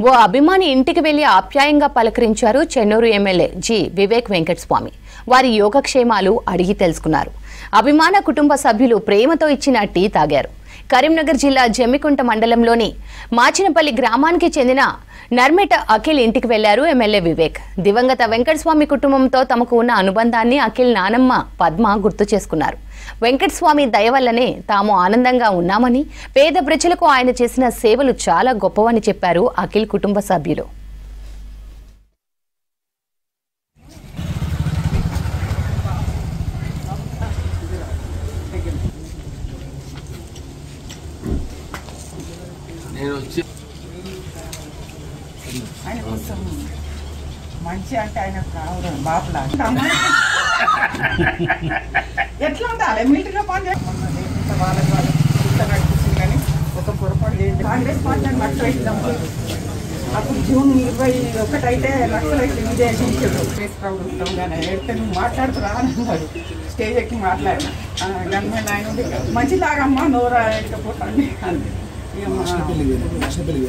ఓ అభిమాని ఇంటికి వెళ్లి ఆప్యాయంగా పలకరించారు చెన్నూరు ఎమ్మెల్యే జి వివేక్ వెంకటస్వామి. వారి యోగక్షేమాలు అడిగి తెలుసుకున్నారు. అభిమాన కుటుంబ సభ్యులు ప్రేమతో ఇచ్చిన టీ తాగారు. కరీంనగర్ జిల్లా జమ్మికుంట మండలంలోని మాచినపల్లి గ్రామానికి చెందిన నర్మెట అఖిల్ ఇంటికి వెళ్లారు ఎమ్మెల్యే వివేక్. దివంగత వెంకటస్వామి కుటుంబంతో తమకు ఉన్న అనుబంధాన్ని అఖిల్ నానమ్మ పద్మ గుర్తు చేసుకున్నారు. వెంకటస్వామి దయ వల్లనే తాము ఆనందంగా ఉన్నామని, పేద ప్రజలకు ఆయన చేసిన సేవలు చాలా గొప్పవని చెప్పారు అఖిల్ కుటుంబ సభ్యులు. ఆయన కోసం మంచి అంటే ఆయన కావడం బాపులా ఎట్లా ఉండాలి మిలిటరీలో పనిచేస్తుంది వాళ్ళకి వాళ్ళు నడిపిస్తుంది. కానీ ఒక పొరపాటు కాంగ్రెస్ పార్టీ నక్సలైట్లం అప్పుడు జూన్ 21 అయితే నక్సలైట్లు విజయించాడు. క్రౌడ్ ఉంటాం కానీ ఎడితే నువ్వు మాట్లాడుతురా అన్నాడు. స్టేజ్ ఎక్కి మాట్లాడినా గన్మెన్ ఆయన ఉండి మంచిలాగమ్మా నోరా ఎక్కపోతాను అంతే.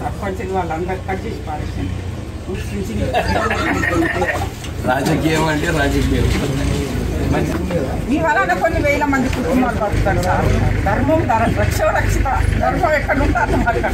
అప్పటి వాళ్ళందరూ కట్ చేసి పారేసింది. రాజకీయం అంటే రాజకీయం. మీ వలన కొన్ని వేల మంది కుటుంబాలు బతుకుతారు సార్. ధర్మం రక్షణ రక్షిత ధర్మం ఎక్కడ ఉంటే అర్థం అక్కడ.